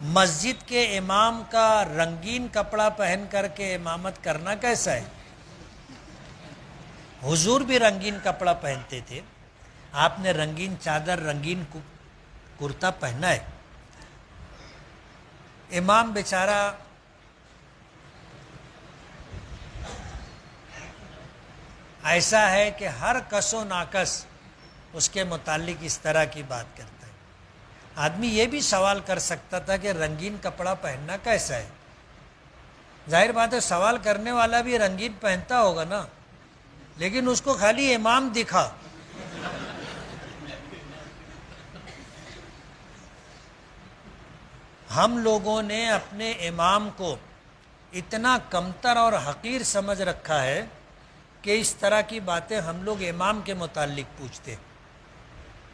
مسجد کے امام کا رنگین کپڑا پہن کر کے امامت کرنا کیسا ہے؟ حضور بھی رنگین کپڑا پہنتے تھے، آپ نے رنگین چادر رنگین کرتا پہنا ہے، امام بیچارہ ایسا ہے کہ ہر کس و ناکس اس کے متعلق اس طرح کی بات کرتا ہے۔ آدمی یہ بھی سوال کر سکتا تھا کہ رنگین کپڑا پہننا کیسا ہے؟ ظاہر بات ہے سوال کرنے والا بھی رنگین پہنتا ہوگا نا، لیکن اس کو خالی امام دکھا۔ ہم لوگوں نے اپنے امام کو اتنا کمتر اور حقیر سمجھ رکھا ہے کہ اس طرح کی باتیں ہم لوگ امام کے متعلق پوچھتے،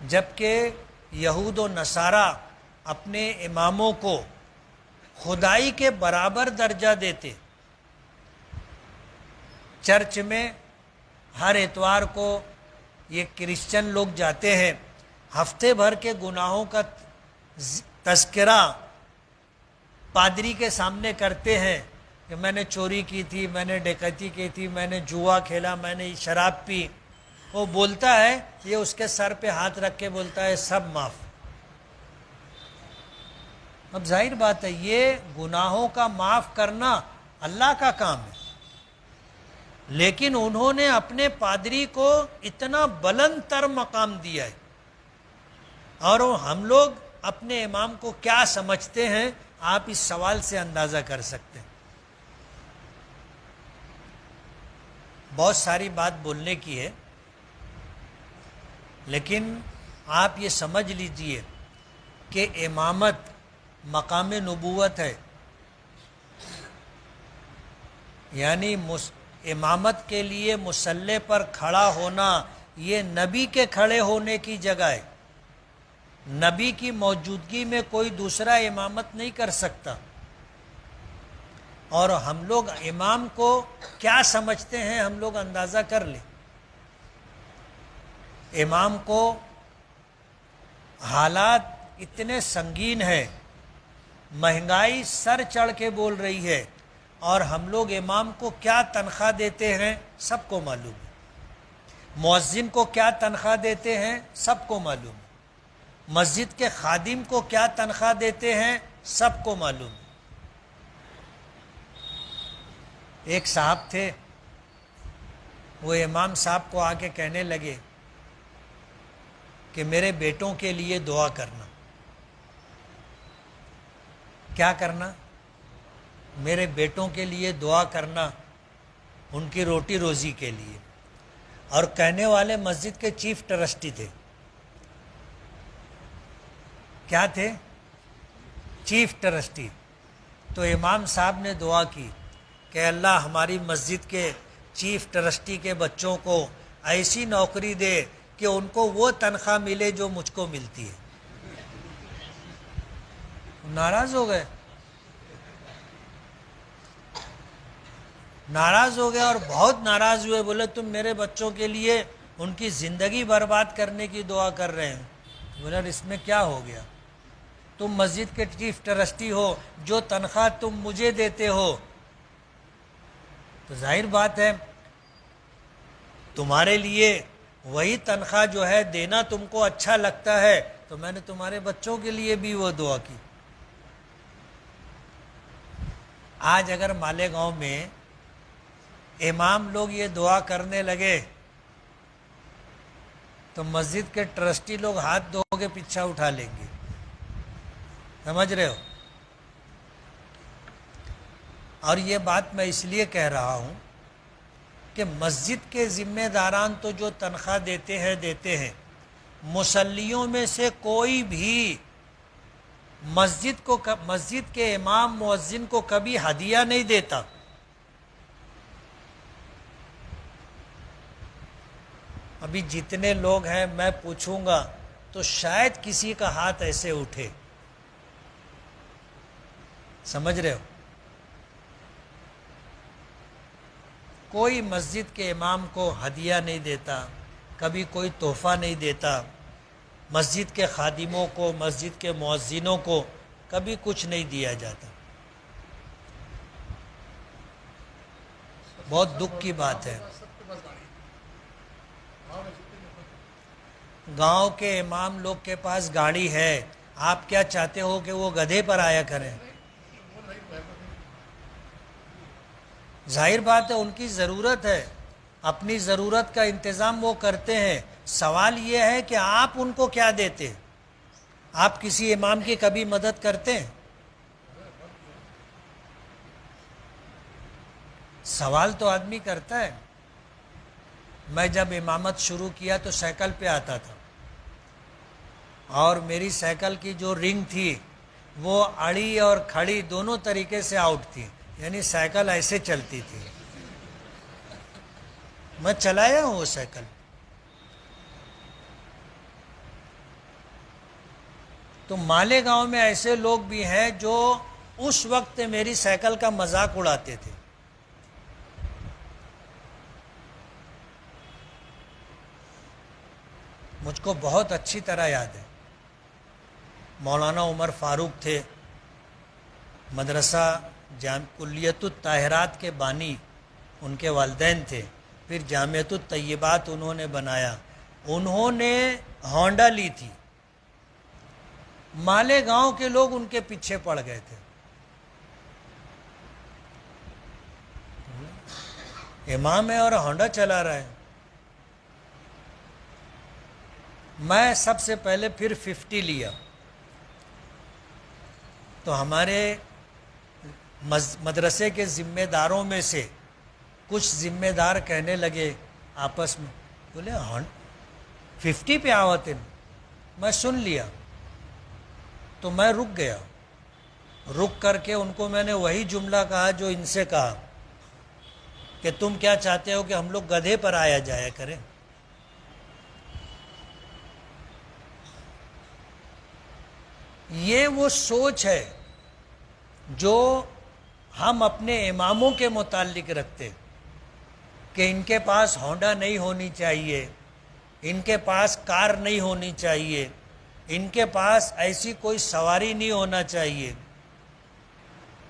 جبکہ یہود و نصارہ اپنے اماموں کو خدائی کے برابر درجہ دیتے۔ چرچ میں ہر اتوار کو یہ کرسچن لوگ جاتے ہیں، ہفتے بھر کے گناہوں کا تذکرہ پادری کے سامنے کرتے ہیں کہ میں نے چوری کی تھی، میں نے ڈکیتی کی تھی، میں نے جوا کھیلا، میں نے شراب پی۔ وہ بولتا ہے، یہ اس کے سر پہ ہاتھ رکھ کے بولتا ہے سب معاف۔ اب ظاہر بات ہے یہ گناہوں کا معاف کرنا اللہ کا کام ہے، لیکن انہوں نے اپنے پادری کو اتنا بلند تر مقام دیا ہے، اور ہم لوگ اپنے امام کو کیا سمجھتے ہیں آپ اس سوال سے اندازہ کر سکتے ہیں۔ بہت ساری بات بولنے کی ہے، لیکن آپ یہ سمجھ لیجئے کہ امامت مقام نبوت ہے، یعنی امامت کے لیے مصلی پر کھڑا ہونا یہ نبی کے کھڑے ہونے کی جگہ ہے۔ نبی کی موجودگی میں کوئی دوسرا امامت نہیں کر سکتا، اور ہم لوگ امام کو کیا سمجھتے ہیں ہم لوگ اندازہ کر لیں۔ امام کو حالات اتنے سنگین ہیں، مہنگائی سر چڑھ کے بول رہی ہے، اور ہم لوگ امام کو کیا تنخواہ دیتے ہیں سب کو معلوم ہے، مؤذن کو کیا تنخواہ دیتے ہیں سب کو معلوم ہے، مسجد کے خادم کو کیا تنخواہ دیتے ہیں سب کو معلوم ہے۔ ایک صاحب تھے، وہ امام صاحب کو آ کے کہنے لگے کہ میرے بیٹوں کے لیے دعا کرنا۔ کیا کرنا؟ میرے بیٹوں کے لیے دعا کرنا، ان کی روٹی روزی کے لیے۔ اور کہنے والے مسجد کے چیف ٹرسٹی تھے۔ کیا تھے؟ Chief trustee. تو امام صاحب نے دعا کی کہ اللہ ہماری مسجد کے چیف ٹرسٹی کے بچوں کو ایسی نوکری دے کہ ان کو وہ تنخواہ ملے جو مجھ کو ملتی ہے۔ ناراض ہو گئے، ناراض ہو گئے اور بہت ناراض ہوئے، بولے تم میرے بچوں کے لیے ان کی زندگی برباد کرنے کی دعا کر رہے ہیں۔ بولے اس میں کیا ہو گیا؟ تم مسجد کے چیف ٹرسٹی ہو، جو تنخواہ تم مجھے دیتے ہو، تو ظاہر بات ہے تمہارے لیے وہی تنخواہ جو ہے دینا تم کو اچھا لگتا ہے، تو میں نے تمہارے بچوں کے لیے بھی وہ دعا کی۔ آج اگر مالیگاؤں میں امام لوگ یہ دعا کرنے لگے تو مسجد کے ٹرسٹی لوگ ہاتھ دھو کے پیچھا اٹھا لیں گے، سمجھ رہے ہو؟ اور یہ بات میں اس لیے کہہ رہا ہوں کہ مسجد کے ذمہ داران تو جو تنخواہ دیتے ہیں، مصلیوں میں سے کوئی بھی مسجد کے امام مؤذن کو کبھی ہدیہ نہیں دیتا۔ ابھی جتنے لوگ ہیں میں پوچھوں گا تو شاید کسی کا ہاتھ ایسے اٹھے، سمجھ رہے ہو؟ کوئی مسجد کے امام کو ہدیہ نہیں دیتا، کبھی کوئی تحفہ نہیں دیتا، مسجد کے خادموں کو، مسجد کے مؤذنوں کو کبھی کچھ نہیں دیا جاتا. بہت دکھ کی بات ہے. گاؤں کے امام لوگ کے پاس گاڑی ہے، آپ کیا چاہتے ہو کہ وہ گدھے پر آیا کریں؟ ظاہر بات ہے ان کی ضرورت ہے، اپنی ضرورت کا انتظام وہ کرتے ہیں. سوال یہ ہے کہ آپ ان کو کیا دیتے ہیں؟ آپ کسی امام کی کبھی مدد کرتے ہیں؟ سوال تو آدمی کرتا ہے. میں جب امامت شروع کیا تو سائیکل پہ آتا تھا، اور میری سائیکل کی جو رنگ تھی وہ اڑی اور کھڑی دونوں طریقے سے آؤٹ تھی، یعنی سائیکل ایسے چلتی تھی. میں چلایا ہوں وہ سائیکل. تو مالیگاؤں میں ایسے لوگ بھی ہیں جو اس وقت میری سائیکل کا مذاق اڑاتے تھے. مجھ کو بہت اچھی طرح یاد ہے، مولانا عمر فاروق تھے، مدرسہ کلیت الطاہرات کے بانی ان کے والدین تھے. پھر جامعۃ الطیبات انہوں نے بنایا. انہوں نے ہونڈا لی تھی، مالیگاؤں کے لوگ ان کے پیچھے پڑ گئے تھے. امام ہے اور ہونڈا چلا رہا ہے. میں سب سے پہلے پھر 50 لیا. تو ہمارے مدرسے کے ذمہ داروں میں سے کچھ ذمہ دار کہنے لگے آپس میں، بولے 50 پہ آوتے. میں سن لیا تو میں رک گیا. رک کر کے ان کو میں نے وہی جملہ کہا جو ان سے کہا کہ تم کیا چاہتے ہو کہ ہم لوگ گدھے پر آیا جایا کریں؟ یہ وہ سوچ ہے جو ہم اپنے اماموں کے متعلق رکھتے کہ ان کے پاس ہونڈا نہیں ہونی چاہیے، ان کے پاس کار نہیں ہونی چاہیے، ان کے پاس ایسی کوئی سواری نہیں ہونا چاہیے.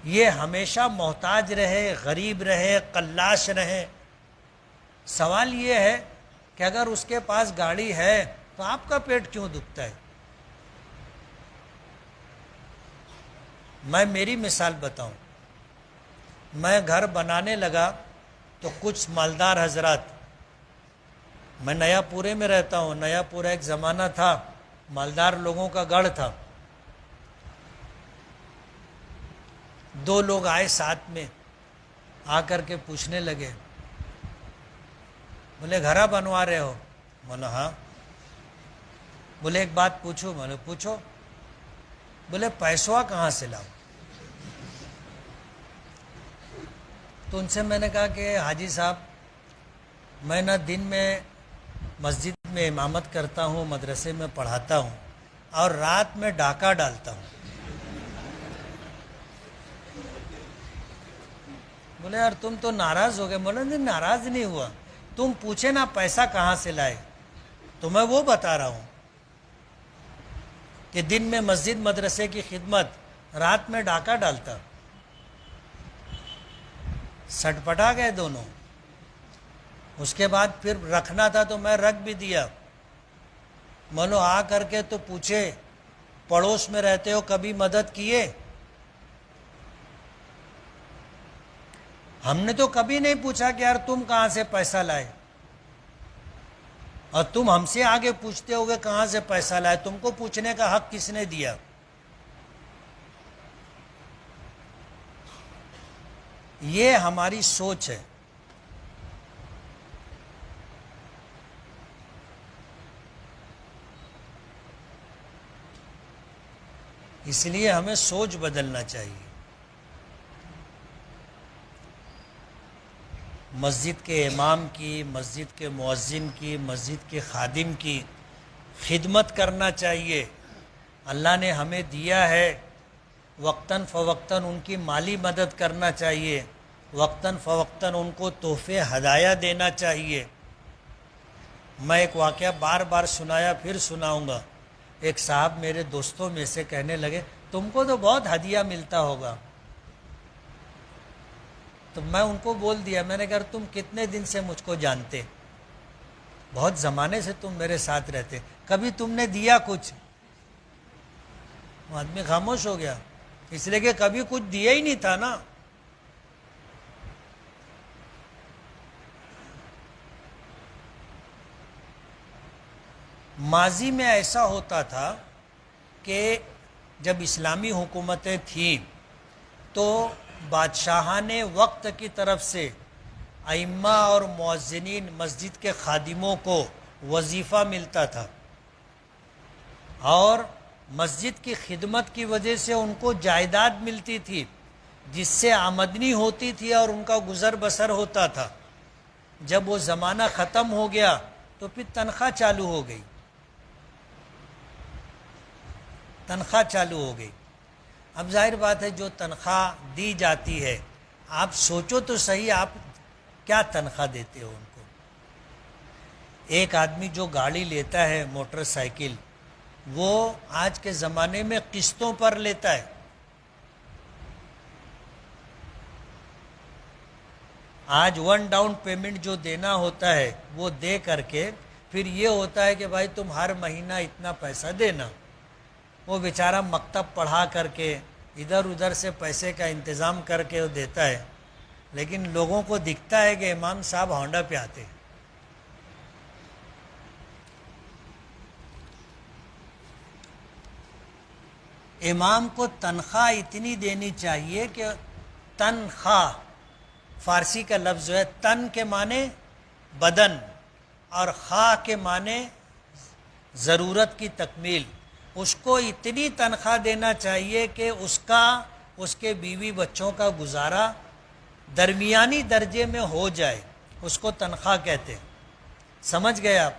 یہ ہمیشہ محتاج رہے، غریب رہے، قلاش رہے. سوال یہ ہے کہ اگر اس کے پاس گاڑی ہے تو آپ کا پیٹ کیوں دکھتا ہے؟ میں میری مثال بتاؤں. میں گھر بنانے لگا تو کچھ مالدار حضرات، میں نیا پورے میں رہتا ہوں، نیا پورا ایک زمانہ تھا مالدار لوگوں کا گڑھ تھا. 2 لوگ آئے ساتھ میں، آ کر کے پوچھنے لگے، بولے گھر بنوا رہے ہو؟ بولا ہاں. بولے ایک بات پوچھو؟ بولے پوچھو. بولے پیسوا کہاں سے لاؤ؟ تو ان سے میں نے کہا کہ حاجی صاحب، میں نہ دن میں مسجد میں امامت کرتا ہوں، مدرسے میں پڑھاتا ہوں، اور رات میں ڈاکہ ڈالتا ہوں. بولے یار تم تو ناراض ہو گئے. بولے نہیں، ناراض نہیں ہوا. تم پوچھے نا پیسہ کہاں سے لائے، تو میں وہ بتا رہا ہوں کہ دن میں مسجد مدرسے کی خدمت، رات میں ڈاکہ ڈالتا. سٹ پٹا گئے دونوں. اس کے بعد پھر رکھنا تھا تو میں رکھ بھی دیا. مانو آ کر کے تو پوچھے پڑوس میں رہتے ہو کبھی مدد کیے؟ ہم نے تو کبھی نہیں پوچھا کہ یار تم کہاں سے پیسہ لائے، اور تم ہم سے آگے پوچھتے ہوگے کہاں سے پیسہ لائے. تم کو پوچھنے کا حق کس نے دیا؟ یہ ہماری سوچ ہے. اس لیے ہمیں سوچ بدلنا چاہیے. مسجد کے امام کی، مسجد کے مؤذن کی، مسجد کے خادم کی خدمت کرنا چاہیے. اللہ نے ہمیں دیا ہے، وقتاً فوقتاً ان کی مالی مدد کرنا چاہیے، وقتاً فوقتاً ان کو تحفے ہدایہ دینا چاہیے. میں ایک واقعہ بار بار سنایا، پھر سناؤں گا. ایک صاحب میرے دوستوں میں سے کہنے لگے تم کو تو بہت ہدیہ ملتا ہوگا. تو میں ان کو بول دیا, میں نے کہا تم کتنے دن سے مجھ کو جانتے, بہت زمانے سے تم میرے ساتھ رہتے, کبھی تم نے دیا کچھ؟ وہ آدمی خاموش ہو گیا, اس لیے کہ کبھی کچھ دیا ہی نہیں تھا نا. ماضی میں ایسا ہوتا تھا کہ جب اسلامی حکومتیں تھیں تو بادشاہان وقت کی طرف سے ائمہ اور مؤذنین مسجد کے خادموں کو وظیفہ ملتا تھا, اور مسجد کی خدمت کی وجہ سے ان کو جائیداد ملتی تھی جس سے آمدنی ہوتی تھی اور ان کا گزر بسر ہوتا تھا. جب وہ زمانہ ختم ہو گیا تو پھر تنخواہ چالو ہو گئی, تنخواہ چالو ہو گئی. اب ظاہر بات ہے جو تنخواہ دی جاتی ہے, آپ سوچو تو صحیح, آپ کیا تنخواہ دیتے ہو ان کو؟ ایک آدمی جو گاڑی لیتا ہے موٹر سائیکل, وہ آج کے زمانے میں قسطوں پر لیتا ہے. آج 1 ڈاؤن پیمنٹ جو دینا ہوتا ہے وہ دے کر کے پھر یہ ہوتا ہے کہ بھائی تم ہر مہینہ اتنا پیسہ دینا. وہ بیچارہ مکتب پڑھا کر کے ادھر ادھر سے پیسے کا انتظام کر کے وہ دیتا ہے, لیکن لوگوں کو دکھتا ہے کہ امام صاحب ہونڈا پہ آتے. امام کو تنخواہ اتنی دینی چاہیے کہ تنخواہ, فارسی کا لفظ ہے, تن کے معنی بدن اور خواہ کے معنی ضرورت کی تکمیل, اس کو اتنی تنخواہ دینا چاہیے کہ اس کے بیوی بچوں کا گزارا درمیانی درجے میں ہو جائے, اس کو تنخواہ کہتے ہیں. سمجھ گئے آپ؟